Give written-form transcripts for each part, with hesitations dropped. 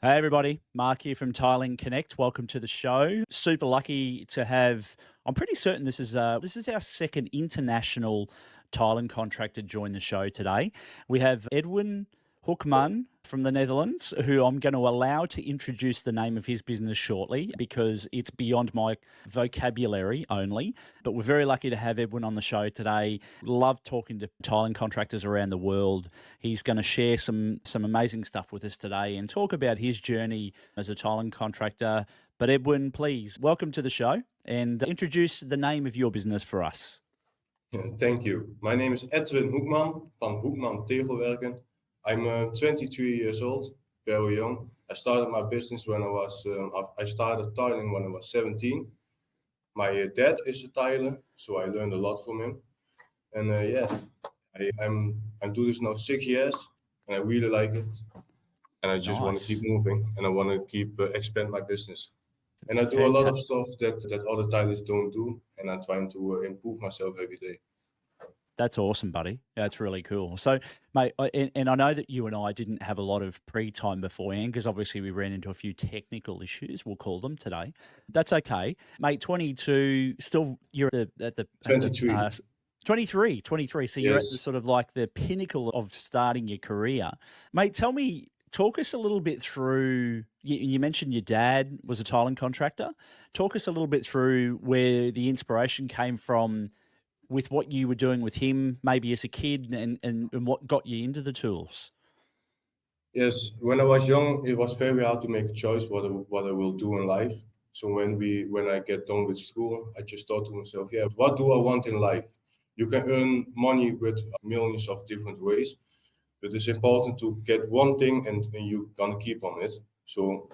Hey everybody, Mark here from Tiling Connect. Welcome to the show. Super lucky to have. I'm pretty certain this is our second international tiling contractor join the show today. We have Edwin Hoekman from the Netherlands, who I'm going to allow to introduce the name of his business shortly because it's beyond my vocabulary only. But we're very lucky to have Edwin on the show today. Love talking to tiling contractors around the world. He's going to share some amazing stuff with us today and talk about his journey as a tiling contractor. But Edwin, please welcome to the show and introduce the name of your business for us. Thank you. My name is Edwin Hoekman van Hoekmantegelwerken. I'm 23 years old, very young. I started my business when I started tiling when I was 17. My dad is a tiler, so I learned a lot from him. And I'm doing this now 6 years, and I really like it. And I just want to keep moving, and I want to keep expand my business. And I do a lot of stuff that other tilers don't do, and I'm trying to improve myself every day. That's awesome, buddy. That's really cool. So, mate, and I know that you and I didn't have a lot of pre-time beforehand because obviously we ran into a few technical issues, we'll call them today. That's okay. Mate, 22, still you're at the 23. 23. So you're at the sort of like the pinnacle of starting your career. Mate, talk us a little bit through, you mentioned your dad was a tiling contractor. Talk us a little bit through where the inspiration came from with what you were doing with him, maybe as a kid, and what got you into the tools. Yes, when I was young, it was very hard to make a choice what I will do in life. So when I get done with school, I just thought to myself, yeah, what do I want in life? You can earn money with millions of different ways, but it's important to get one thing and you're gonna keep on it. So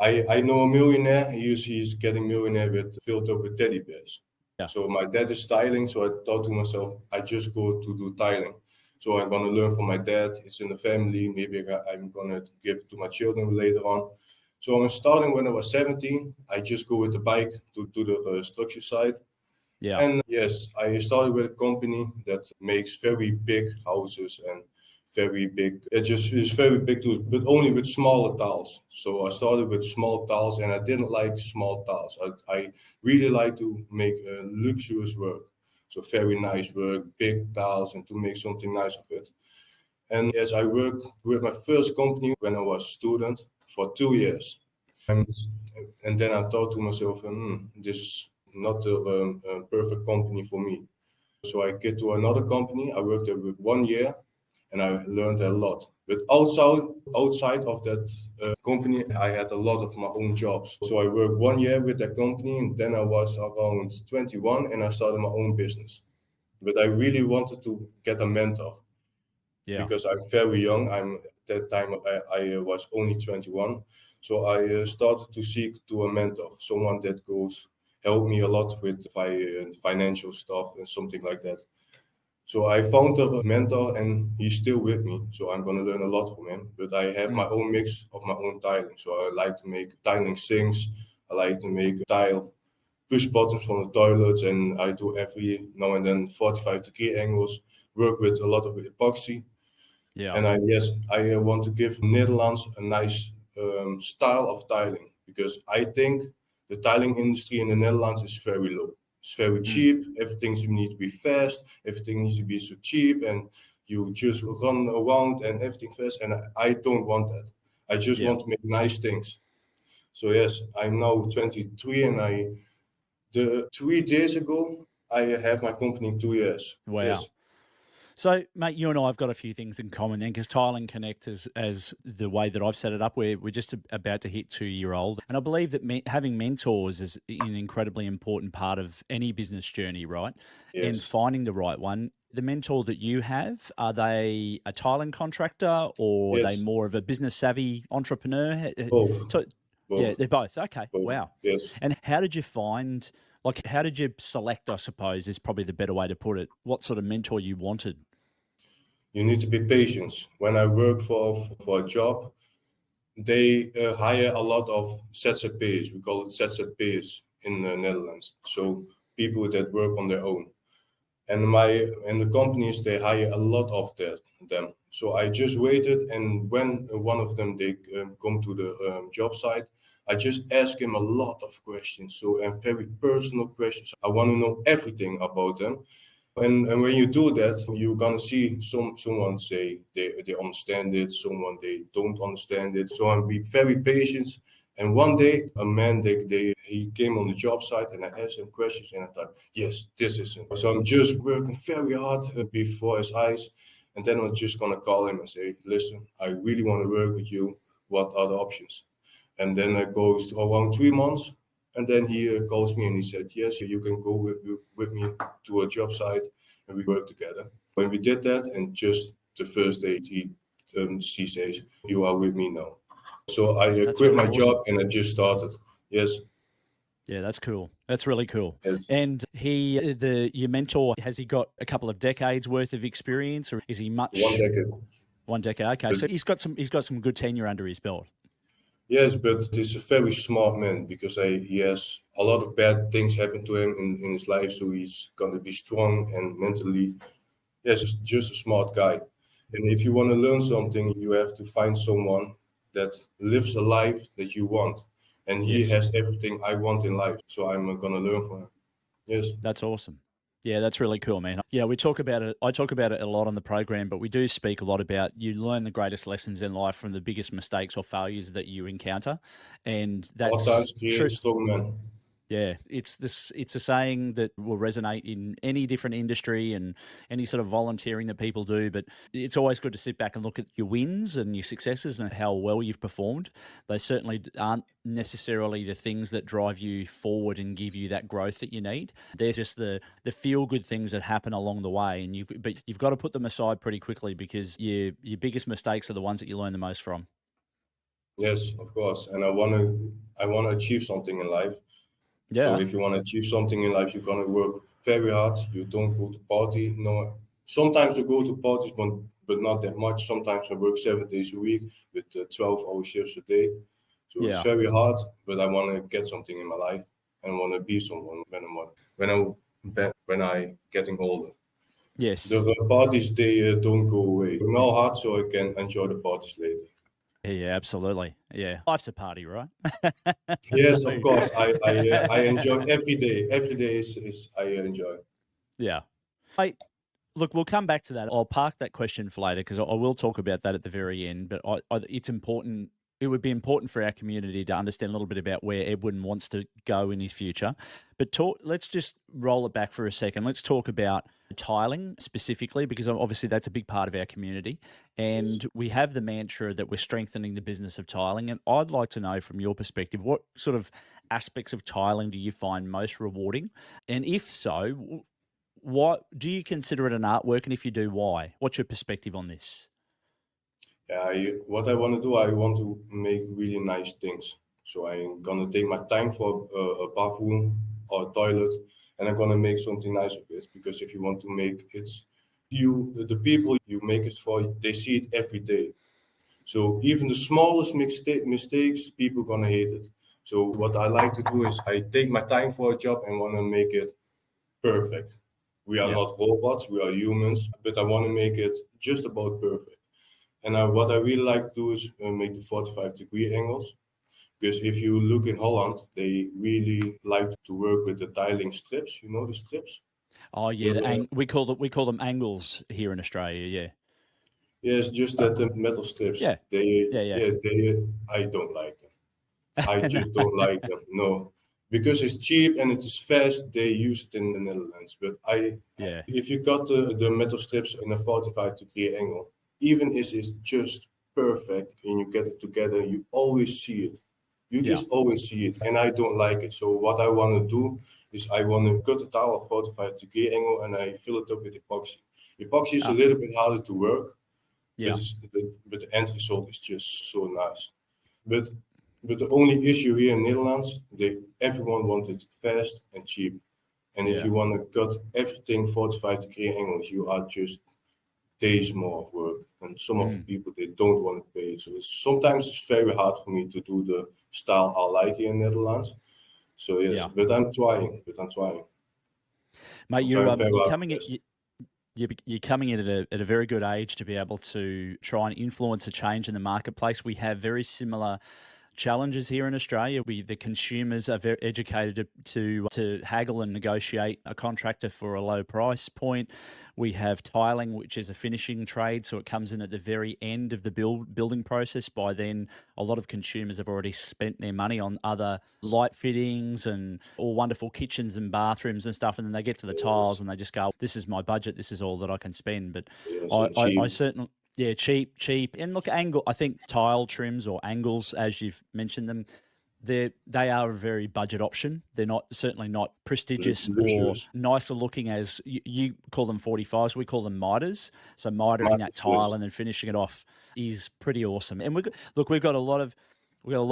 I know a millionaire. He's getting millionaire filled up with teddy bears. Yeah. So my dad is tiling, so I thought to myself, I just go to do tiling. So I'm gonna learn from my dad. It's in the family. Maybe I'm gonna give it to my children later on. So I'm starting when I was 17. I just go with the bike to the structure site. Yeah. And yes, I started with a company that makes very big houses and very big. It just is very big too, but only with smaller tiles. So I started with small tiles, and I didn't like small tiles. I really like to make luxurious work. So very nice work, big tiles, and to make something nice of it. And yes, I worked with my first company when I was a student for 2 years. And then I thought to myself, this is not a perfect company for me. So I get to another company. I worked there with 1 year, and I learned a lot. But outside of that company, I had a lot of my own jobs. So I worked 1 year with that company, and then I was around 21, and I started my own business. But I really wanted to get a mentor. Yeah. Because I'm very young. At that time I was only 21. So I started to seek to a mentor, someone that goes help me a lot with financial stuff and something like that. So I found a mentor, and he's still with me. So I'm gonna learn a lot from him. But I have my own mix of my own tiling. So I like to make tiling sinks. I like to make tile push buttons from the toilets, and I do every now and then 45-degree angles. Work with a lot of epoxy. Yeah. And I want to give Netherlands a nice style of tiling, because I think the tiling industry in the Netherlands is very low. It's very cheap. Everything needs to be fast. Everything needs to be so cheap, and you just run around and everything fast. And I don't want that. I just want to make nice things. So yes, I'm now 23, and 3 days ago I have my company in 2 years. Wow. Yes. So, mate, you and I have got a few things in common then, because Tiling Connect, as the way that I've set it up, we're just about to hit 2-year-old. And I believe that having mentors is an incredibly important part of any business journey, right? Yes. And finding the right one. The mentor that you have, are they a tiling contractor, or are they more of a business savvy entrepreneur? Both. Yeah, they're both. Okay. Both. Wow. Yes. And how did you how did you select, I suppose, is probably the better way to put it, what sort of mentor you wanted? You need to be patient. When I work for a job, they hire a lot of ZZP'ers. We call it ZZP'ers in the Netherlands. So people that work on their own. and the companies, they hire a lot of them. So I just waited, and when one of them they come to the job site, I just ask him a lot of questions, so and very personal questions. I want to know everything about them. And when you do that, you're gonna see someone say they understand it, someone they don't understand it. So I'm be very patient. And one day, a man he came on the job site, and I asked him questions, and I thought, yes, this is him. So I'm just working very hard before his eyes, and then I'm just gonna call him and say, listen, I really want to work with you. What are the options? And then it goes around 3 months. And then he calls me and he said, yes, you can go with me to a job site and we work together. When we did that, and just the first day she says, you are with me now. So I That's quit really my awesome. job and I just started. Yes, Yeah, that's cool. That's really cool. yes. And your mentor, has he got a couple of decades worth of experience, or is he One much? decade. 1 decade. Okay, But so he's got some good tenure under his belt. yes, but he's a very smart man because he has a lot of bad things happen to him in his life. So he's going to be strong and mentally. Yes, he's just a smart guy. And if you want to learn something, you have to find someone that lives a life that you want. And he Yes. has everything I want in life. So I'm going to learn from him. Yes. That's awesome. Yeah, that's really cool, man. Yeah, we talk about it. I talk about it a lot on the program, but we do speak a lot about you learn the greatest lessons in life from the biggest mistakes or failures that you encounter. And Hard that's times create true. strong men. Yeah, it's a saying that will resonate in any different industry and any sort of volunteering that people do, but it's always good to sit back and look at your wins and your successes and how well you've performed. They certainly aren't necessarily the things that drive you forward and give you that growth that you need. They're just the feel good things that happen along the way, and you've got to put them aside pretty quickly because your biggest mistakes are the ones that you learn the most from. Yes, of course. And I want to achieve something in life. So Yeah. if you want to achieve something in life, you're gonna work very hard. You don't go to party. No, sometimes I go to parties, but not that much. Sometimes I work 7 days a week with 12-hour shifts a day. So it's Yeah. very hard. But I want to get something in my life and want to be someone when I getting older. Yes. The parties they don't go away. Now hard, so I can enjoy the parties later. Yeah, absolutely. Yeah. Life's a party, right? Yes, of So, course. I enjoy every day. Every day is I enjoy. yeah. I look, we'll come back to that. I'll park that question for later because I will talk about that at the very end. But it's important. It would be important for our community to understand a little bit about where Edwin wants to go in his future. But let's just roll it back for a second. Let's talk about tiling specifically because obviously that's a big part of our community. Yes. And we have the mantra that we're strengthening the business of tiling. And I'd like to know from your perspective, what sort of aspects of tiling do you find most rewarding? And if so, what do you consider it an artwork, and if you do, why? What's your perspective on this? Yeah, what I want to do, I want to make really nice things. So I'm gonna take my time for a bathroom or a toilet, and I'm gonna make something nice of it. Because if you want to make it, the people you make it for, they see it every day. So even the smallest mistakes, people gonna hate it. So what I like to do is I take my time for a job and want to make it perfect. We are Yeah, not robots, we are humans, but I want to make it just about perfect. And what I really like to do is make the 45-degree angles. Because if you look in Holland, they really like to work with the tiling strips. You know the strips? oh yeah, The, we call them angles here in Australia. Yeah, yes, just that the metal strips. yeah, yeah, I don't like them. I yeah. No, just don't like them. No, because it's cheap and it is fast. They use it in the Netherlands. But yeah, if you cut the metal strips in a 45-degree angle, even if it's just perfect and you get it together, you always see it. You yeah, just always see it, and I don't like it. So what I want to do is I want to cut the tile at 45-degree angle and I fill it up with epoxy. Epoxy is a ah, little bit harder to work, but yeah, but the end result is just so nice. But but the only issue here in Netherlands, everyone wants it fast and cheap. And if yeah, you want to cut everything 45-degree angles, you are just days more of work. And some of the mm, people they don't want to pay it. So sometimes it's very hard for me to do the style I like here in Netherlands. So yes, yeah. but I'm trying. Mate, I'm trying very you're hard coming my at best. you're coming in at a very good age to be able to try and influence a change in the marketplace. We have very similar challenges here in Australia. The consumers are very educated to haggle and negotiate a contractor for a low price point. We have tiling, which is a finishing trade, so it comes in at the very end of the building process. By then, a lot of consumers have already spent their money on other light fittings and all wonderful kitchens and bathrooms and stuff, and then they get to the tiles Yes, and they just go, "This is my budget. This is all that I can spend." But yes, I, and I, cheap. I certainly yeah, cheap. And look, angle. I think tile trims or angles, as you've mentioned them, they are a very budget option. They're not certainly not prestigious or Luxurious. nicer looking as you call them 45s. We call them miters. So mitering that Marcus, tile yes. and then finishing it off is pretty awesome. And we've got a lot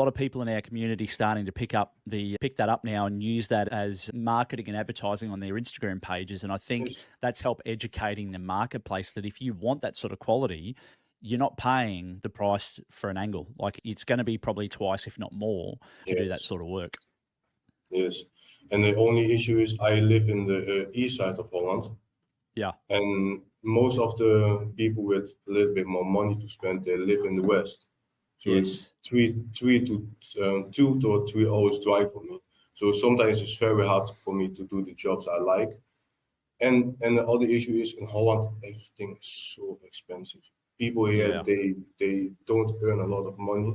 of people in our community starting to pick that up now and use that as marketing and advertising on their Instagram pages. And I think Yes, that's helped educating the marketplace that if you want that sort of quality, you're not paying the price for an angle. Like it's going to be probably twice, if not more, to do that yes, sort of work. yes. And the only issue is I live in the east side of Holland, Yeah. and most of the people with a little bit more money to spend, they live in the west. So it's Yes. 2 to 3 hours drive for me. So sometimes it's very hard for me to do the jobs I like. And the other issue is in Holland, everything is so expensive. People here, Yeah. they don't earn a lot of money.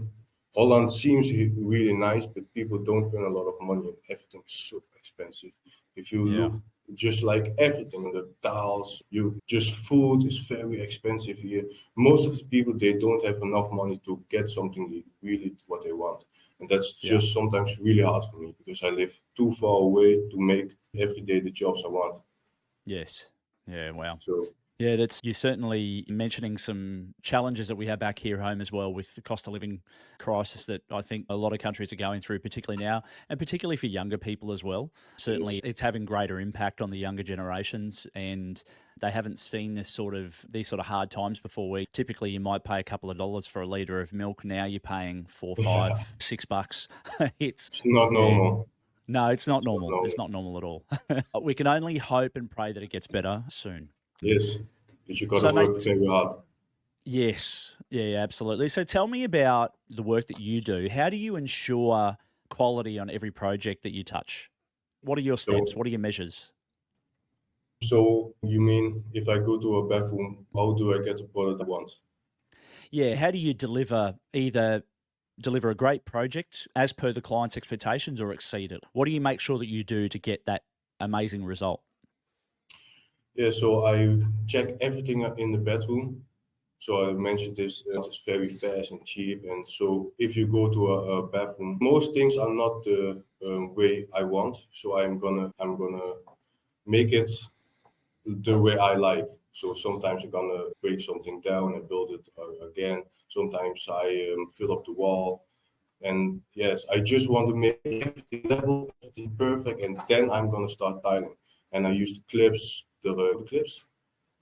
Holland seems really nice, but people don't earn a lot of money, and everything is so expensive. If you Yeah. look, just like everything, the tiles, you just food is very expensive here. Most of the people, they don't have enough money to get something they really what they want, and that's Yeah. just sometimes really hard for me because I live too far away to make every day the jobs I want. Yes. Yeah. Wow. So Yeah, that's you're certainly mentioning some challenges that we have back here home as well with the cost of living crisis that I think a lot of countries are going through, particularly now, and particularly for younger people as well. Certainly, yes, it's having greater impact on the younger generations, and they haven't seen these sort of hard times before. Where typically you might pay a couple of dollars for a liter of milk, now you're paying four, yeah, five, $6. It's it's not yeah. normal. No, it's not It's not normal. It's normal. not normal at all. We can only hope and pray that it gets better soon. Yes, but you gotta So, work mate, very hard. yes. Yeah, yeah, absolutely. So tell me about the work that you do. How do you ensure quality on every project that you touch? What are your steps? So, What are your measures? so you mean if I go to a bathroom, how do I get the product I want? Yeah, how do you deliver a great project as per the client's expectations or exceed it? What do you make sure that you do to get that amazing result? Yeah, so I check everything in the bedroom. So I mentioned this, it's very fast and cheap. And so if you go to a bathroom, most things are not the way I want. So I'm gonna make it the way I like. So sometimes I'm gonna break something down and build it again. Sometimes I fill up the wall. And yes, I just want to make everything level, everything perfect, and then I'm gonna start tiling. And I use the clips, the clips,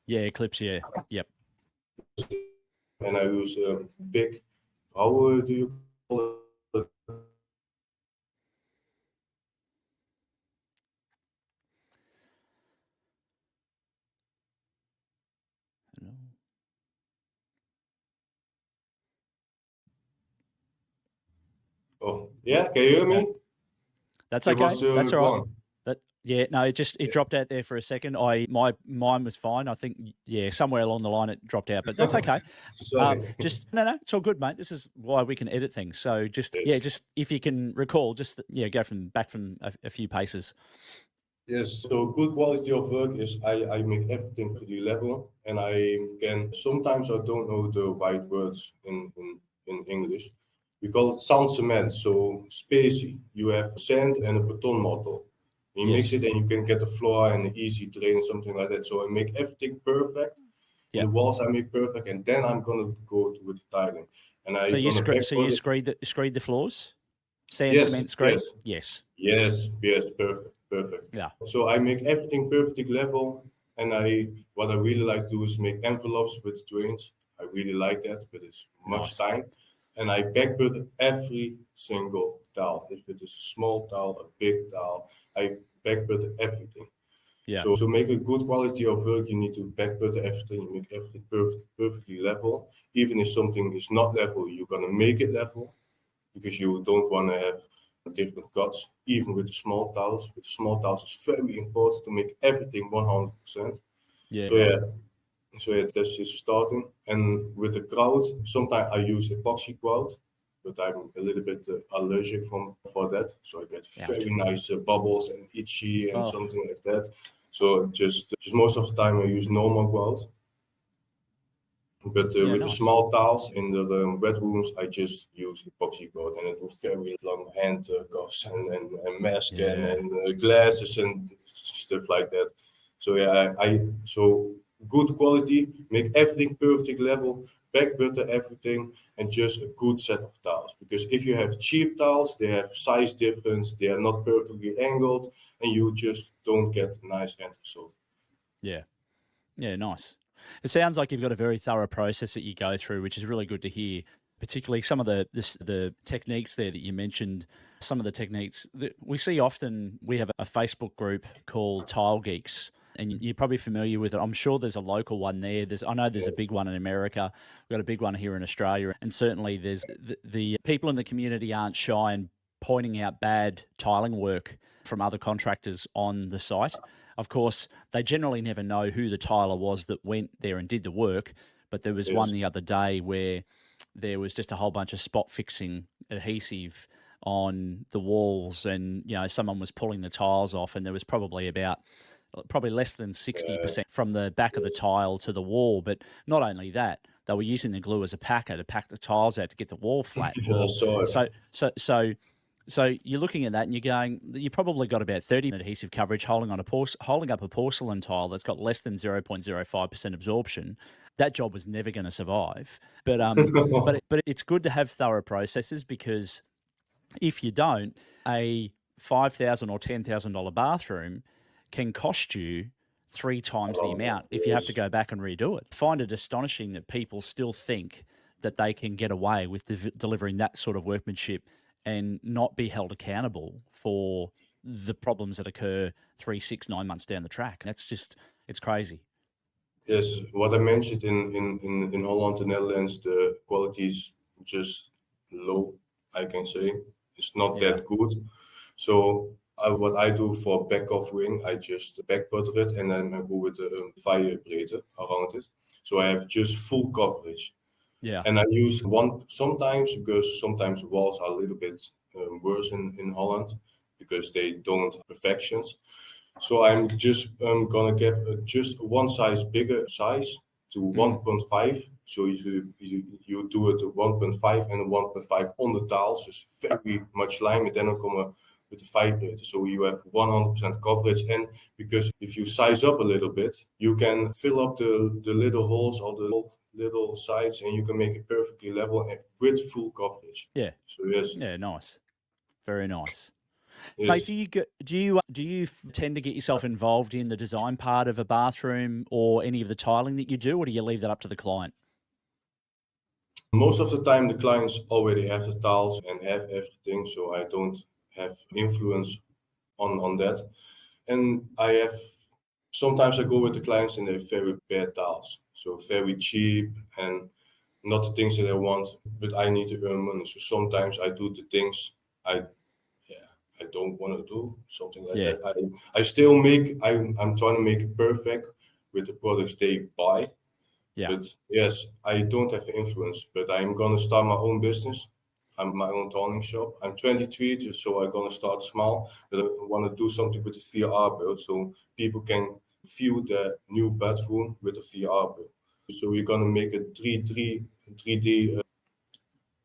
Yeah, Eclipse, yeah. Yep. and I use big. How do you call it? Hello. Oh, yeah. Can you hear No, me? that's It okay. was That's all right. gone. That yeah, no, it Yeah. dropped out there for a second. Mine was fine. I think yeah, somewhere along the line it dropped out, but that's okay. Sorry. Just no, it's all good, mate. This is why we can edit things. So just yeah, Yes. just if you can recall, just yeah, go from a few paces. Yes, so good quality of work is I make everything pretty level, and I can sometimes I don't know the right words in English. We call it sand cement, so spacey. You have sand and a beton model. You mix Yes. it and you can get a floor and an easy drain, something like that. So I make everything perfect, and Yeah. the walls I make perfect, and then I'm gonna go with the tiling, and I gonna So you backboard it. screed the floors, sand, Yes, cement, screed. yes. Yes. Yes, yes, perfect, perfect. Yeah. So I make everything perfectly level, and what I really like to do is make envelopes with drains. I really like that, but it's much Nice. time. And I backbutt every single tile. If it is a small tile, a big tile, I backbutt everything. Yeah. So to make a good quality of work, you need to back butter everything, you make everything perfectly level. Even if something is not level, you're gonna make it level because you don't want to have different cuts. Even with the small tiles, it's very important to make everything 100%. Yeah. So Right. yeah, that's just starting. And with the grout, sometimes I use epoxy grout, but I'm a little bit allergic for that. So I get Ouch. very nice bubbles and itchy and Oh. something like that. So just most of the time I use normal grout. But Yeah. with the Nice. small tiles in the wet rooms, I just use epoxy coat and I do very long handcuffs and mask Yeah. and glasses and stuff like that. So yeah, so good quality, make everything perfect level, back butter everything, and just a good set of tiles. Because if you have cheap tiles, they have size difference, they are not perfectly angled, and you just don't get nice end result. Yeah. Yeah. Nice. It sounds like you've got a very thorough process that you go through, which is really good to hear. Particularly some of the techniques there that you mentioned. Some of the techniques that we see often. We have a Facebook group called Tile Geeks, and you're probably familiar with it. I'm sure there's a local one there. I know there's a Yes, big one in America. We've got a big one here in Australia, and certainly there's the people in the community aren't shy in pointing out bad tiling work from other contractors on the site. Of course, they generally never know who the tiler was that went there and did the work. But there was one yes, the other day where there was just a whole bunch of spot fixing adhesive on the walls, and someone was pulling the tiles off, and there was probably less than yeah, 60% from the back of the yes. tile to the wall. But not only that, they were using the glue as a packer to pack the tiles out to get the wall flat. I saw it. So so so so you're looking at that and you're going, you probably got about 30 adhesive coverage holding up a porcelain tile that's got less than 0.05% absorption. That job was never going to survive. But it's good to have thorough processes, because if you don't, a $5,000 or $10,000 bathroom can cost you three times the Around that. amount if you have to Yes. go back and redo it. I find it astonishing that people still think that they can get away with delivering that sort of workmanship and not be held accountable for the problems that occur 3, 6, 9 months down the track. It's crazy. Yes, what I mentioned in Holland, the Netherlands, the quality is just low, I can say. It's not Yeah. that good. So what I do for back covering, I just back butter it and then I go with a vibrator around it. So I have just full coverage. Yeah. And I use one sometimes because sometimes walls are a little bit worse in Holland because they don't have perfections. So I'm just gonna get just one size bigger size to Mm. 1.5. So you do it to 1.5 and 1.5 on the tiles, just very much lime, and then I come with the vibrator. So you have 100% coverage. And because if you size up a little bit, you can fill up the little holes or the little sides, and you can make it perfectly level and with full coverage. Yeah. So yes, Yeah. Nice. Very nice. Mate, yes. do you tend to get yourself involved in the design part of a bathroom or any of the tiling that you do, or do you leave that up to the client? Most of the time, the clients already have the tiles and have everything, so I don't have influence on that. And I have sometimes I go with the clients and they're very bad tiles, so very cheap and not the things that I want, but I need to earn money. So sometimes I do the things I yeah I don't want to do, something like Yeah. that. I still make I'm trying to make it perfect with the products they buy. Yeah. But yes, I don't have influence, but I'm gonna start my own business. I'm my own toning shop. I'm 23, just so I'm gonna start small. But I want to do something with the VR build, so people can view the new bedroom with the VR build. So we're gonna make a 3D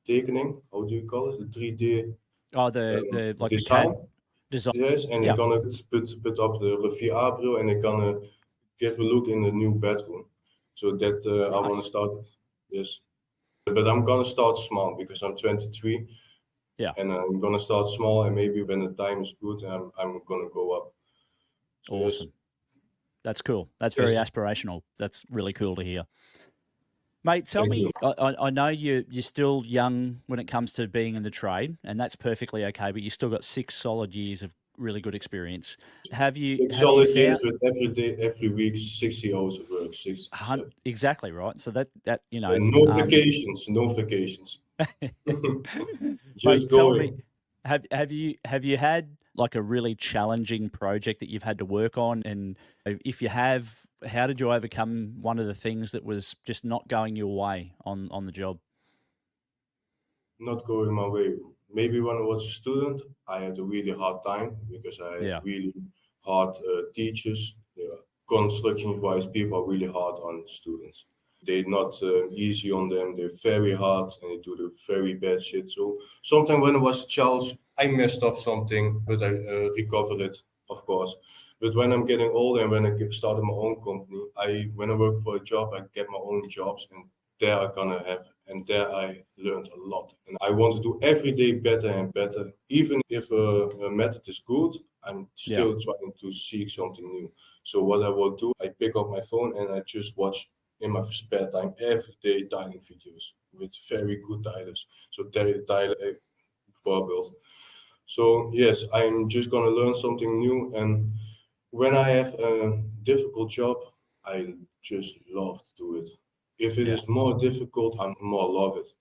tekening. How do you call it? A 3D Oh, the like the design. CAD design. Yes, and they're Yeah. gonna put up the VR bril and they're gonna give a look in the new bedroom. So that I want to Nice. start. Yes, but I'm gonna start small because I'm 23 Yeah. and I'm gonna start small and maybe when the time is good, I'm gonna go up. So yes, Awesome. That's cool. That's very yes, aspirational. That's really cool to hear. Mate, tell Thank you. me, I know you're still young when it comes to being in the trade, and that's perfectly okay, but you still got 6 solid years of really good experience. Six Have you solid years found with every day, every week, 60 hours of work, exactly right? So that and no vacations, no vacations. mate, Just tell me, going. have you had like a really challenging project that you've had to work on? And if you have, how did you overcome one of the things that was just not going your way on the job? Not going my way. Maybe when I was a student, I had a really hard time because I had Yeah. really hard teachers. Yeah. Construction-wise, people are really hard on students. They're not easy on them. They're very hard and they do the very bad shit. So sometimes when I was a child, I messed up something, but I recovered it, of course. But when I'm getting older and when started my own company, when I work for a job, I get my own jobs, and there I gonna have, and there I learned a lot. And I want to do every day better and better. Even if a method is good, I'm Yeah. still trying to seek something new. So what I will do, I pick up my phone and I just watch in my spare time every day tiling videos with very good tilers. So Terry the Tyler, voorbeeld. So yes, I'm just gonna learn something new, and when I have a difficult job, I just love to do it. If it Yeah. is more difficult, I more love it.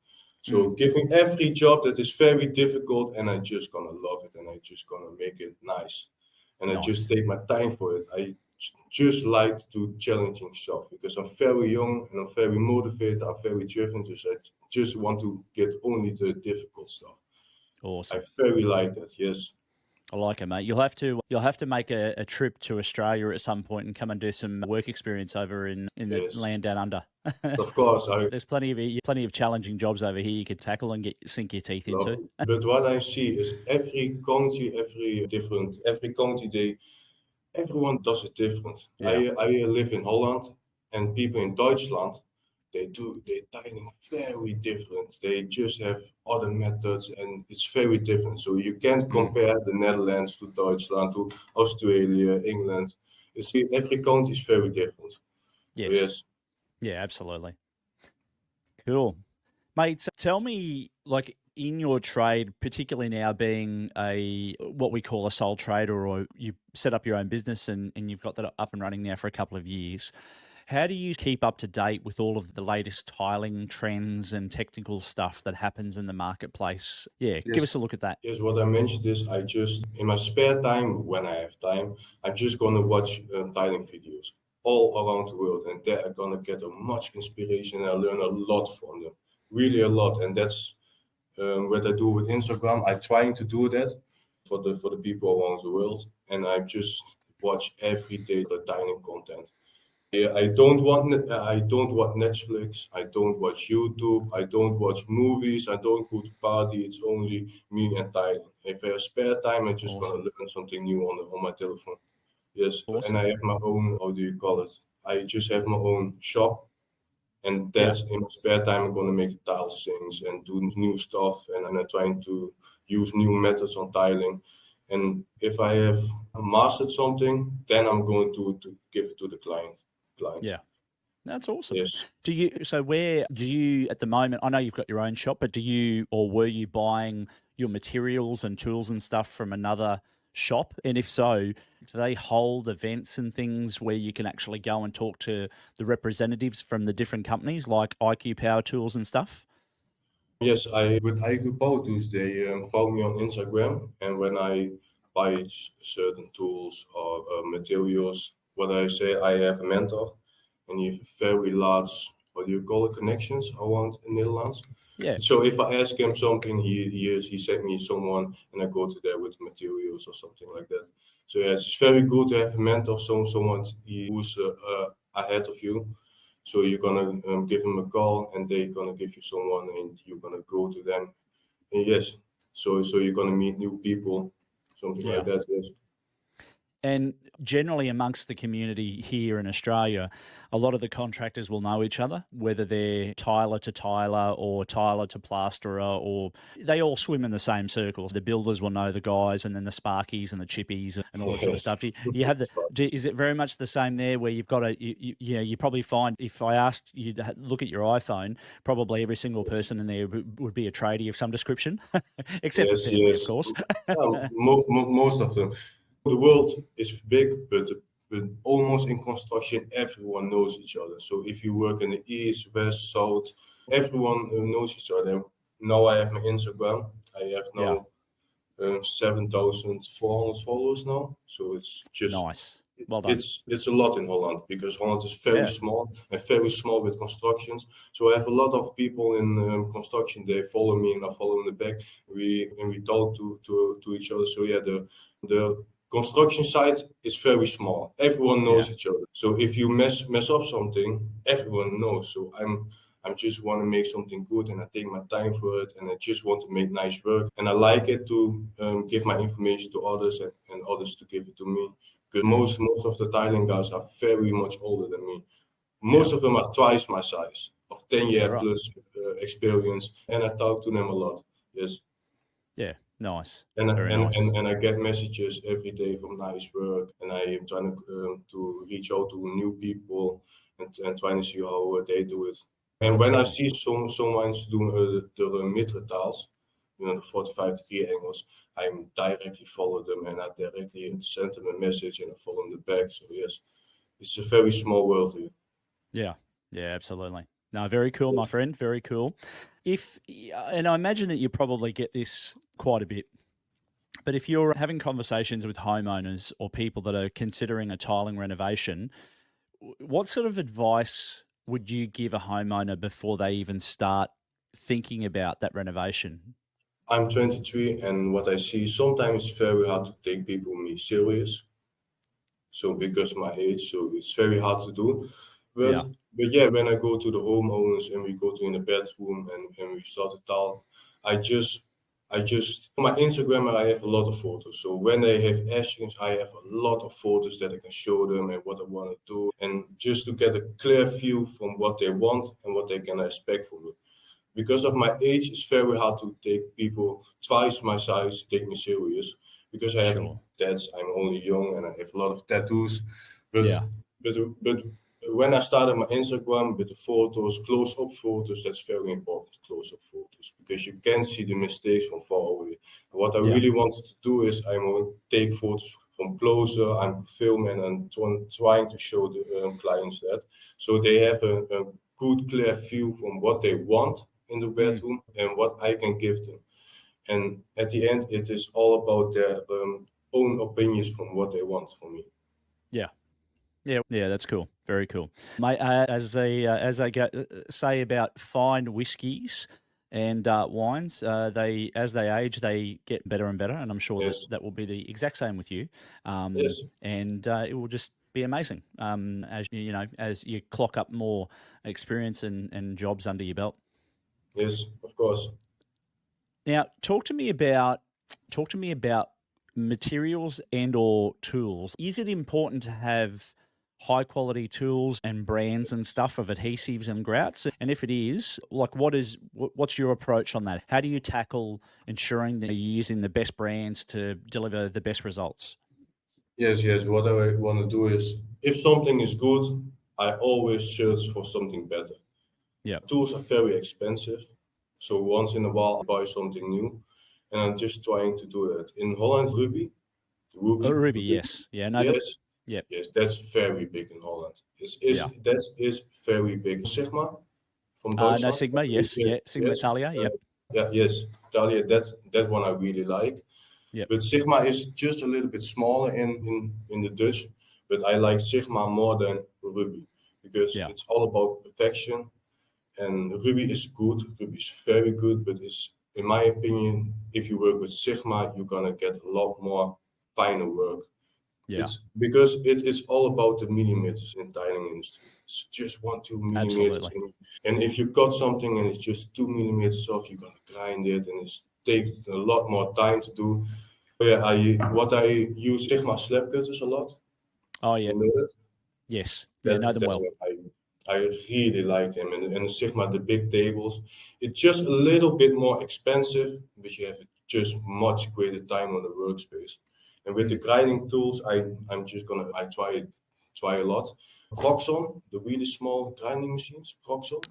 So Mm, give me every job that is very difficult, and I just gonna love it, and I just gonna make it nice, and I just nice. take my time for it. Just like to do challenging stuff because I'm very young and I'm very motivated. I'm very driven. Just I just want to get only the difficult stuff. I Awesome. very like that. Yes. I like it, mate. You'll have to make a trip to Australia at some point and come and do some work experience over in the Yes. land down under. Of course, I There's plenty of challenging jobs over here you could tackle and get sink your teeth love into. it. But what I see is every county, everyone does it different. Yeah. I live in Holland, and people in Deutschland, they tiling very different. They just have other methods, and it's very different. So you can't Mm. compare the Netherlands to Deutschland to Australia, England. Every county is very different. So Yes. yes. Yeah, absolutely. Cool. Mate, so tell me, like in your trade, particularly now being a what we call a sole trader, or you set up your own business and you've got that up and running now for a couple of years. How do you keep up to date with all of the latest tiling trends and technical stuff that happens in the marketplace? Yeah, give us Yes. a look at that. Yes, what I mentioned is I just, in my spare time, when I have time, I'm just gonna watch tiling videos all around the world, and there I'm gonna get a much inspiration. And I learn a lot from them, really a lot, and that's what I do with Instagram. I'm trying to do that for the people around the world, and I just watch every day the tiling content. Yeah, I don't watch Netflix. I don't watch YouTube. I don't watch movies. I don't go to party. It's only me and Thailand. If I have spare time, I'm just gonna Awesome. learn something new on my telephone. Yes, and Awesome. I have my own. How do you call it? I just have my own shop, and Yeah. that's in my spare time. I'm gonna make tile things and do new stuff, and I'm trying to use new methods on tiling. And if I have mastered something, then I'm going to give it to the client. Client. Yeah. That's awesome. Yes. Where do you at the moment? I know you've got your own shop, but do you or were you buying your materials and tools and stuff from another shop? And if so, do they hold events and things where you can actually go and talk to the representatives from the different companies like IQ Power Tools and stuff? Yes, I with IQ Power Tools, they follow me on Instagram, and when I buy certain tools or materials, what I say, I have a mentor, and he have very large, what do you call it, connections around in Netherlands. Yeah. So if I ask him something, he sent me someone, and I go to there with materials or something like that. So yes, it's very good to have a mentor, someone who's ahead of you. So you're gonna give them a call, and they're gonna give you someone, and you're gonna go to them. And yes, so you're gonna meet new people, something like Yeah. that. Yes. And generally amongst the community here in Australia, a lot of the contractors will know each other, whether they're tiler to tiler or tiler to plasterer, or they all swim in the same circles. The builders will know the guys, and then the sparkies and the chippies and all this sort of Yes. stuff. You have is it very much the same there, where you've got you probably find, if I asked you to look at your iPhone, probably every single person in there would be a tradie of some description, except for Yes, family, of yes. course. Most of them. The world is big, but almost in construction, everyone knows each other. So if you work in the east, west, south, everyone knows each other. Now I have my Instagram. I have Yeah, now 7,400 followers now. So it's just nice. Well done. it's a lot in Holland because Holland is very Yeah, small and very small with constructions. So I have a lot of people in construction. They follow me and I follow in the back. We talk to each other. So yeah, the construction site is very small. Everyone yeah, knows each other. So if you mess up something, everyone knows. So I just want to make something good and I take my time for it and I just want to make nice work and I like it to give my information to others and others to give it to me because most of the Thailand guys are very much older than me. yeah. Most of them are twice my size, of 10 Yeah, year right. plus experience, and I talk to them a lot. Yes, Yeah, nice. and Very nice. I get messages every day from nice work, and I am trying to reach out to new people and trying to see how they do it. And That's when I cool. see someone's doing the mid-retals, you know, the 45-degree angles, I directly follow them and I directly send them a message and I follow them back. So yes, it's a very small world here. Yeah, yeah, absolutely. No, very cool, my Yes. friend. Very cool. And I imagine that you probably get this quite a bit, but if you're having conversations with homeowners or people that are considering a tiling renovation, what sort of advice would you give a homeowner before they even start thinking about that renovation? I'm 23, and what I see sometimes it's very hard to take people me serious. So because of my age, so it's very hard to do. But Yeah, but yeah, when I go to the homeowners and we go to in the bedroom and we start to talk, I just on my Instagram I have a lot of photos. So when they have questions, I have a lot of photos that I can show them and what I want to do, and just to get a clear view from what they want and what they can expect from me. Because of my age, it's very hard to take people twice my size take me serious. Because I have sure. tats, I'm only young and I have a lot of tattoos. But Yeah, but when I started my Instagram with the photos, close-up photos, that's very important, close-up photos, because you can see the mistakes from far away. And what I yeah, really wanted to do is I want to take photos from closer. I'm filming and trying to show the clients that, so they have a good, clear view from what they want in the mm, bedroom and what I can give them. And at the end, it is all about their own opinions from what they want from me. yeah. Yeah, yeah, that's cool. Very cool, mate. As they say about fine whiskies and wines, they as they age, they get better and better, and I'm sure that Yes, that will be the exact same with you. yes, And it will just be amazing as as you clock up more experience and jobs under your belt. yes, of course. Now, talk to me about materials and or tools. Is it important to have high quality tools and brands and stuff of adhesives and grouts? And if it is, like what's your approach on that? How do you tackle ensuring that you're using the best brands to deliver the best results? Yes, yes. What I want to do is, if something is good, I always search for something better. Yeah. Tools are very expensive, so once in a while I buy something new, and I'm just trying to do that. In Holland, Oh, Ruby, Ruby, yes. Yeah, no, that, yes, yeah, yes, that's very big in Holland. yeah. That is very big. Sigma from No, Deutschland. Sigma, yes, yeah. Sigma Yes, Italia, uh, yep, yeah, yes, Italia. That one I really like. yep, But Sigma is just a little bit smaller in the Dutch. But I like Sigma more than Ruby because yeah, it's all about perfection. And Ruby is good. Ruby is very good. But it's, in my opinion, if you work with Sigma, you're gonna get a lot more finer work. yeah. It's because it is all about the millimeters in tiling industry. It's just 1 2 millimeters, Absolutely. and if you cut something and it's just 2 millimeters off, you're gonna grind it, and it's take a lot more time to do. Oh, yeah, I use Sigma slab cutters a lot. Oh yeah, You know that? yes, yeah, know them That's well. what I really like them. And Sigma, the big tables, it's just a little bit more expensive, but you have just much greater time on the workspace. And with the Mm. grinding tools, I'm just gonna I try a lot. Proxon, the really small grinding machines, Proxon.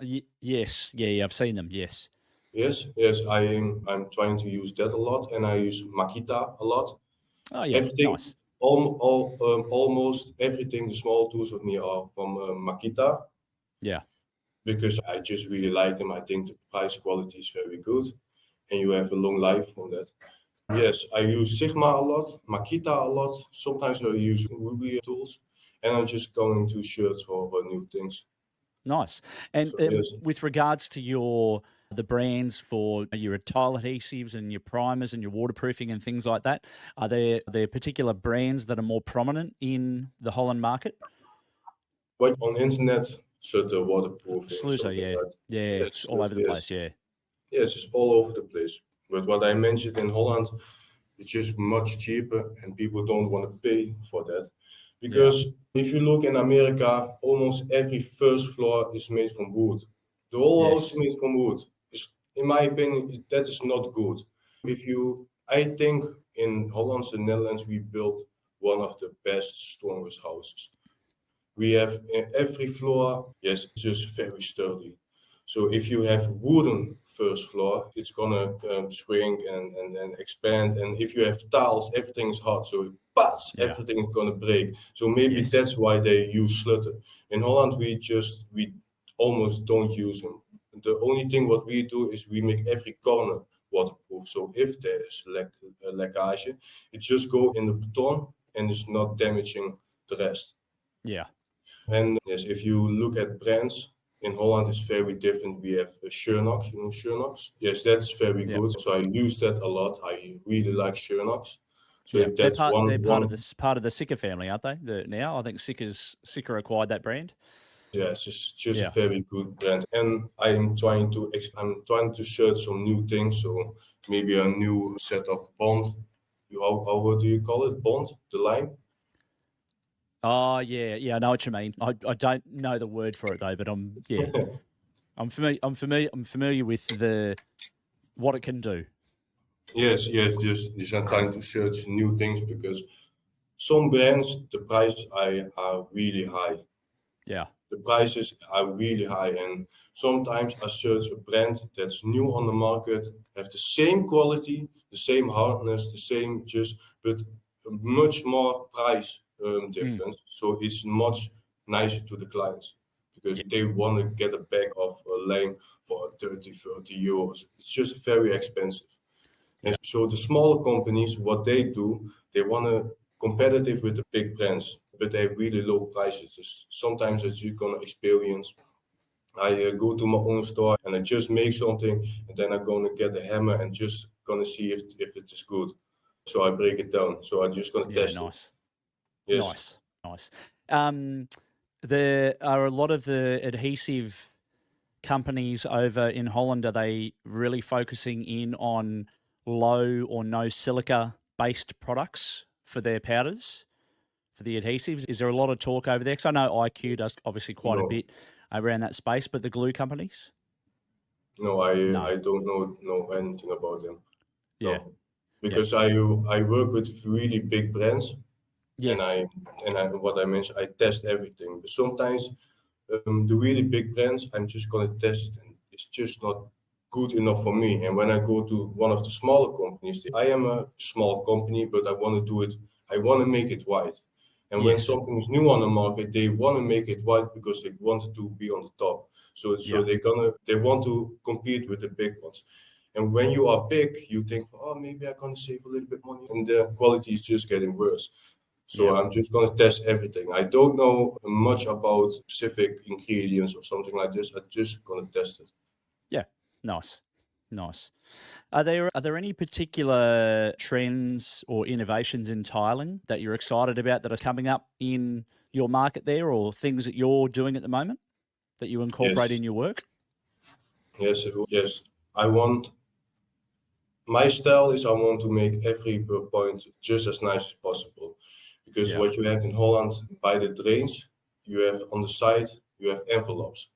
Yes, yeah, I've seen them. Yes. Yes, I'm trying to use that a lot, and I use Makita a lot. Oh yeah, Everything, nice. almost everything, the small tools with me are from Makita Yeah, because I just really like them. I think the price quality is very good, and you have a long life from that. Yes, I use Sigma a lot, Makita a lot. Sometimes I use Ruby tools, and I'm just going to shirts for new things. nice. And So yes, with regards to the brands for your tile adhesives and your primers and your waterproofing and things like that, are there particular brands that are more prominent in the Holland market? like on internet, so the waterproofing, Sluicer, something yeah, like yeah, it's yes, all over the place. yes, Yeah, yes, it's all over the place. But what I mentioned in Holland, it's just much cheaper, and people don't want to pay for that. yeah, Because if you look in America, almost every first floor is made from wood. The whole house is yes, made from wood. In my opinion, that is not good. I think in Holland, the Netherlands, we built one of the best, strongest houses. We have in every floor, yes, it's just very sturdy. So if you have wooden first floor, it's gonna shrink and expand. And if you have tiles, everything is hard. So bats, yeah, everything is gonna break. So maybe yes, that's why they use slutter. In Holland, we almost don't use them. The only thing what we do is we make every corner waterproof. So if there is leakage, it just go in the beton and it's not damaging the rest. yeah, And yes, if you look at brands, in Holland it's very different. We have Shernox, you know Shernox? Yes, that's very yeah, good. So I use that a lot. I really like Shernox. yeah. So that's They're one. part of the Sika family, aren't they? Now I think Sika acquired that brand. Yes, it's just a Yeah. very good brand. And I'm trying to search some new things. So maybe a new set of Bond. How what do you call it? Bond, the lime. Oh yeah, yeah. I know what you mean. I don't know the word for it though, but I'm familiar. I'm familiar with the what it can do. Yes. Just I'm trying to search new things because some brands the prices are really high. Yeah. The prices are really high, and sometimes I search a brand that's new on the market, have the same quality, the same hardness, the same just, but a much more price Mm. difference. So it's much nicer to the clients because Yeah. they want to get a bag of lime for 30 euros. It's just very expensive. And Yeah. so the smaller companies, what they do, they want to competitive with the big brands, but they have really low prices. Sometimes as you're gonna experience, I go to my own store and I just make something, and then I'm gonna get a hammer and just gonna see if it is good. So I break it down. So I'm just gonna Yeah. test it. Nice. Yes, Nice. Nice. Um, there are a lot of the adhesive companies over in Holland. Are they really focusing in on low or no silica based products for their powders? For the adhesives? Is there a lot of talk over there? Because I know IQ does obviously quite a no, bit around that space, but the glue companies? no, No. I don't know anything about them. Yeah. No, Yeah. because I work with really big brands, and Yes. what I mentioned, I test everything. But sometimes the really big brands, I'm just gonna test it, and it's just not good enough for me. And when I go to one of the smaller companies, I am a small company, but I want to do it. I want to make it white. And when Yes. something is new on the market, they want to make it white because they want to be on the top. So Yeah. they want to compete with the big ones. And when you are big, you think, oh, maybe I'm gonna save a little bit money, and the quality is just getting worse. Yeah. So I'm just going to test everything. I don't know much about specific ingredients or something like this. I'm just going to test it. Yeah. Nice. Nice. Are there any particular trends or innovations in tiling that you're excited about that are coming up in your market there, or things that you're doing at the moment that you incorporate Yes, in your work? yes. I want My style is I want to make every point just as nice as possible. Because Yeah. what you have in Holland by the drains, you have on the side, you have envelopes.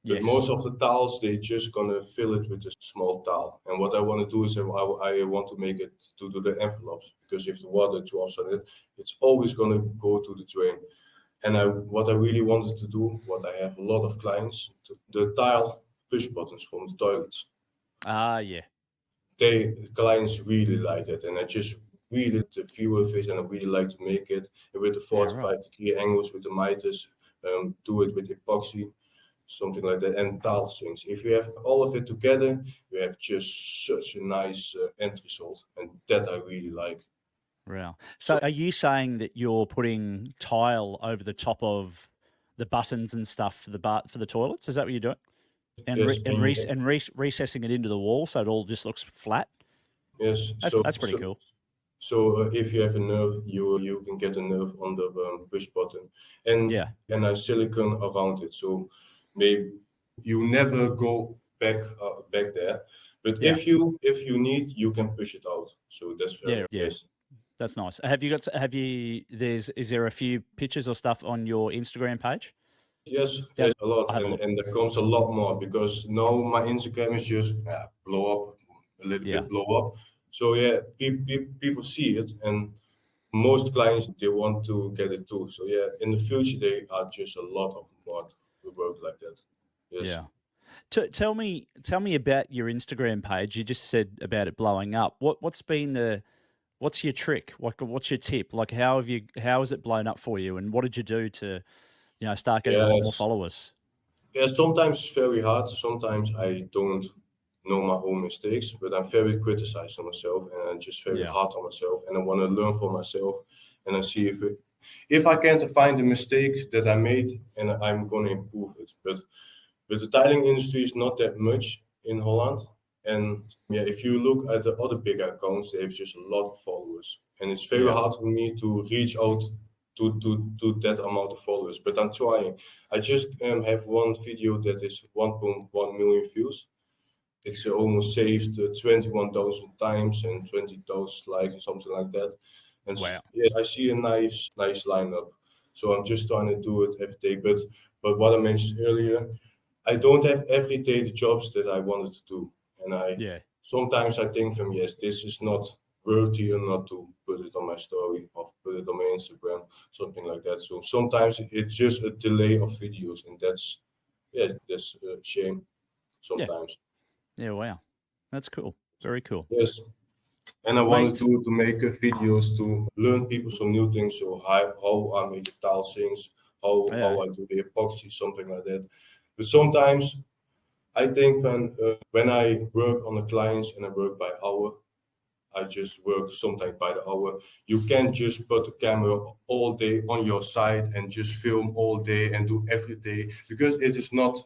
But Yes. most of the tiles, they just gonna fill it with a small tile. And what I want to do is I want to make it to do the envelopes because if the water drops on it, it's always gonna go to the drain. And what I really wanted to do, what I have a lot of clients, the tile push buttons from the toilets. Ah, yeah. The clients really like it, and I just really like the view of it, and I really like to make it and with the Yeah, right. 45-degree angles with the miters, do it with epoxy, something like that, and tile sinks. If you have all of it together, you have just such a nice end result, and that I really like. Wow. So So are you saying that you're putting tile over the top of the buttons and stuff for the toilets? Is that what you're doing? And yes, recessing it into the wall so it all just looks flat? yes, That's pretty cool. if you have a nerve, you can get a nerve on the push button, and Yeah. I silicone around it. So maybe you never go back there, but Yeah. if you need, you can push it out. So that's Yeah. very Yeah. yes. That's nice. Is there a few pictures or stuff on your Instagram page? Yes, Yeah. yes, a lot, I'll have a look. and there comes a lot more because now my Instagram is just blow up a little Yeah. bit, blow up. So yeah, people see it, and most clients they want to get it too. So yeah, in the future they are just a lot of more work like that. Yes. Yeah. Tell me about your Instagram page. You just said about it blowing up. What's your trick? Like, what's your tip? Like, how has it blown up for you? And what did you do to, start getting a lot more Yes. followers? Yeah, sometimes it's very hard. Sometimes I don't know my own mistakes, but I'm very criticized on myself and I'm just very Yeah. hard on myself and I want to learn from myself and I see if I can find the mistakes that I made and I'm going to improve it. But the tiling industry is not that much in Holland. And yeah, if you look at the other big accounts, they have just a lot of followers. And it's very Yeah. hard for me to reach out to that amount of followers. But I'm trying. I just have one video that is 1.1 million views. It's almost saved 21,000 times and 20,000 likes and something like that. And Wow. yes, I see a nice lineup. So I'm just trying to do it every day. But what I mentioned earlier, I don't have every day the jobs that I wanted to do. And Yeah. sometimes I think from yes, this is not worthy or not to put it on my story or put it on my Instagram, something like that. So sometimes it's just a delay of videos and that's a shame Yeah. sometimes. Yeah. Wow. That's cool. Very cool. Yes. And I wanted Mate. to make videos to learn people some new things. So how I make the tile things, Yeah. how I do the epoxy, something like that. But sometimes I think when I work on the clients and I work by hour, I just work sometimes by the hour. You can't just put the camera all day on your side and just film all day and do every day because it is not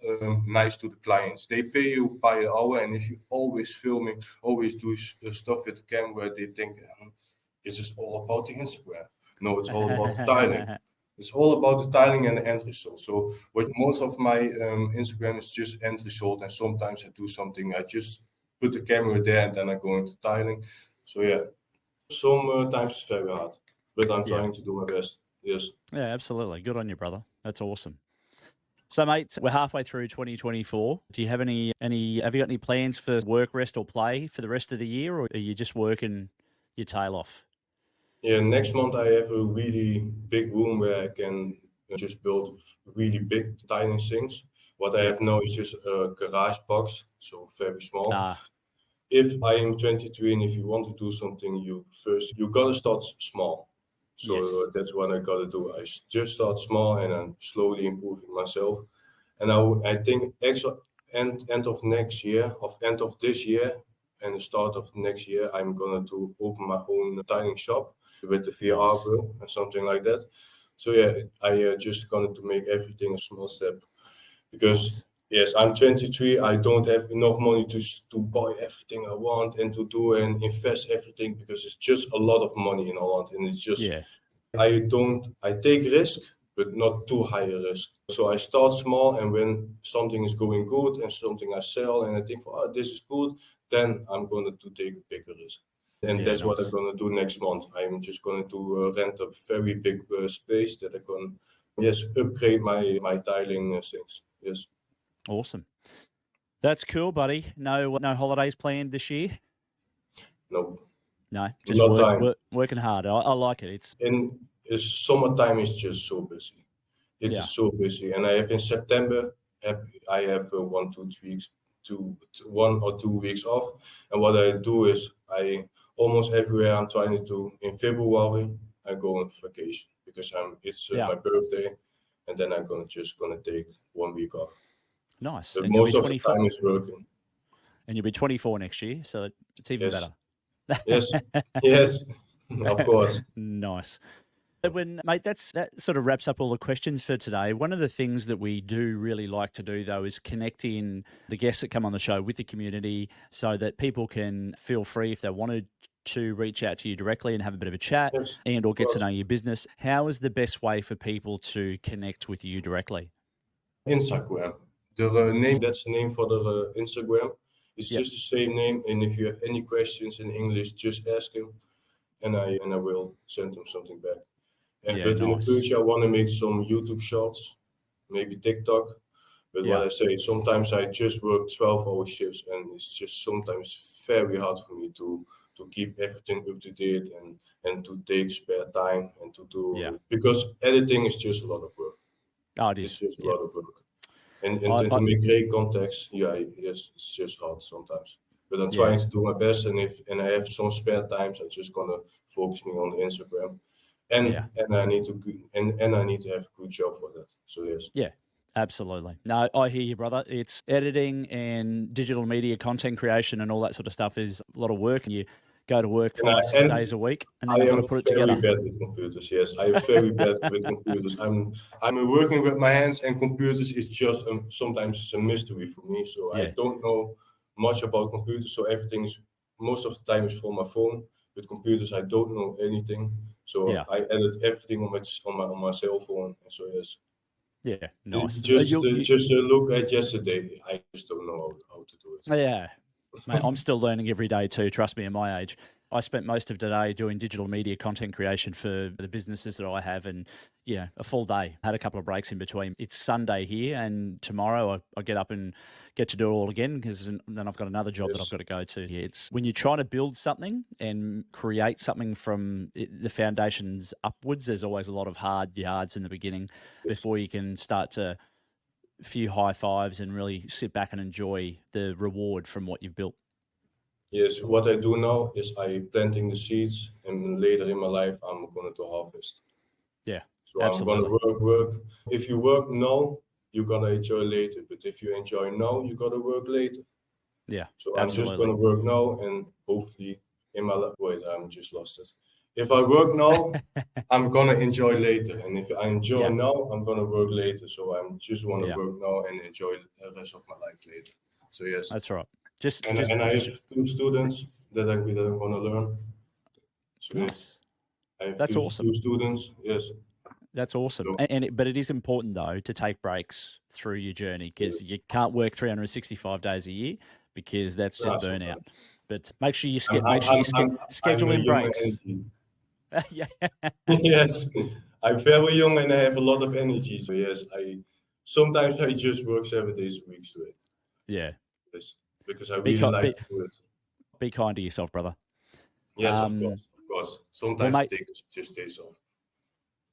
nice to the clients. They pay you by the hour, and if you always filming, always do stuff with the camera, they think this is all about the Instagram. No, it's all about the tiling. It's all about the tiling and the end result. So what most of my Instagram is just end result, and sometimes I do something. I just put the camera there and then I go into tiling. So yeah, sometimes it's very hard, but I'm Yeah. trying to do my best. Yes. Yeah. Absolutely. Good on you, brother. That's awesome. So, mate, we're halfway through 2024. Do you have have you got any plans for work, rest, or play for the rest of the year, or are you just working your tail off? Yeah. Next month I have a really big room where I can just build really big tiny things. What I Yeah. have now is just a garage box, so very small. Ah, If I am 23 and if you want to do something, you gotta start small. So yes. that's what I gotta do. Just start small and I'm slowly improving myself. And I think actually end of next year, end of this year, and the start of next year, I'm gonna to open my own tiling shop with the VR Nice. bro and something like that. So yeah, I just gonna to make everything a small step because Nice. yes, I'm 23. I don't have enough money to buy everything I want and to do and invest everything because it's just a lot of money in Holland, and it's just Yeah. I take risk, but not too high a risk. So I start small, and when something is going good and something I sell, and I think, oh, this is good, then I'm going to take a bigger risk. And Yeah, that's what I'm nice. going to do next month. I'm just going to rent a very big space that I can, yes, upgrade my tiling things. Yes. Awesome. That's cool, buddy. No holidays planned this year? No, No, just not time. working hard. I like it. It's And summertime is just so busy. It yeah, is so busy. And I have in September, I have 1 or 2 weeks off. And what I do is I almost everywhere I'm trying to do in February, I go on vacation because it's yeah, my birthday, and then just gonna take 1 week off. nice. But And you'll be most of the 24, time is working. and you'll be 24 next year, so it's even Yes, better. yes, yes, of course. Nice. When mate, that sort of wraps up all the questions for today. One of the things that we do really like to do though is connect in the guests that come on the show with the community so that people can feel free if they wanted to reach out to you directly and have a bit of a chat Yes, and or of get to course. know your business. How is the best way for people to connect with you directly? Instagram. That's the name for the Instagram. It's Yep. just the same name, and if you have any questions in English, just ask him, and I will send him something back. Yeah, But in the nice. future, I want to make some YouTube shorts, maybe TikTok. But what Yeah. I say, sometimes I just work 12-hour shifts, and it's just sometimes very hard for me to keep everything up to date and to take spare time and to Yeah. do because editing is just a lot of work. Oh, it It's is. just a Yeah. lot of work. And, I, and I to make great contacts, yes, it's just hard sometimes. But I'm yeah. trying to do my best, and I have some spare times, I'm just gonna focus me on Instagram, Yeah. and I need I need to have a good job for that. So yes, Yeah, absolutely. No, I hear you, brother. It's editing and digital media content creation and all that sort of stuff is a lot of work, and you go to work and 5, 6 days a week, and then I you've got to am put it very together. bad with computers. Yes, I am very bad with computers. I'm working with my hands, and computers is just sometimes it's a mystery for me. So I Yeah, don't know much about computers. So everything is most of the time is for my phone. With computers, I don't know anything. So yeah, I edit everything on my cell phone. And so yes, yeah. Nice. just a look at yesterday. I just don't know how to do Yeah, mate, I'm it. still learning every day too. Trust me, at my age, I spent most of today doing digital media content creation for the businesses that I have, and yeah, a full day. Had a couple of breaks in between. It's Sunday here, and tomorrow I get up and get to do it all again because then I've got another job that I've Yes, got to go to. Yeah, it's when you try to build something and create something from the foundations upwards. There's always a lot of hard yards in the beginning yes. before you can start to few high fives and really sit back and enjoy the reward from what you've built. Yes, what I do now is I planting the seeds, and later in my life I'm gonna to harvest. Yeah, So I'm gonna absolutely. work. If you work now, you're gonna enjoy later. But if you enjoy now, you gotta work later. Yeah, So I'm just absolutely. gonna work now, and hopefully in my life. Wait, I'm just lost it. If I work now, I'm gonna enjoy later, and if I enjoy Yeah, now, I'm gonna work later. So I'm just wanna yeah, work now and enjoy the rest of my life later. So yes, that's right. Just, and just, and I have just 2 students that I'm gonna learn. So yes. nice. I have That's two awesome. students. Yes. That's awesome. So But it is important though to take breaks through your journey because yes. you can't work 365 days a year because that's just burnout. Sometimes. But make sure you I'm make I'm sure you I'm I'm I'm schedule a in young breaks. energy. Yeah, Yes. I'm very young and I have a lot of energy. So yes, I sometimes I just work 7 days a week straight. yeah. Yes. Because I Be, really ki- like be to do it. be kind to yourself, brother. Yes, of Um, course. Of course. well, Sometimes I mate, take just days off.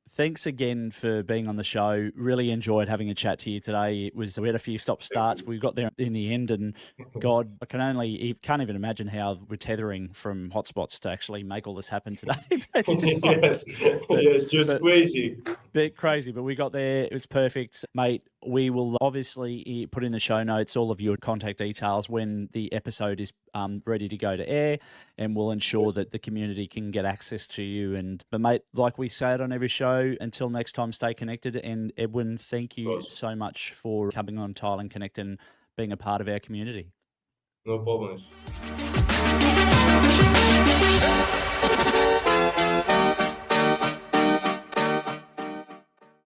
thanks again for being on the show. Really enjoyed having a chat to you today. We had a few stop Thank starts. you. We got there in the end, and God, can't even imagine how we're tethering from hotspots to actually make all this happen today. It's just like, Yes. but Yes, just but crazy. bit crazy, but we got there. It was perfect, mate. We will obviously put in the show notes all of your contact details when the episode is ready to go to air, and we'll ensure Yes, that the community can get access to you. But mate, like we say it on every show, until next time, stay connected. And Edwin, thank of you course. so much for coming on Tile and Connect and being a part of our community. No problems.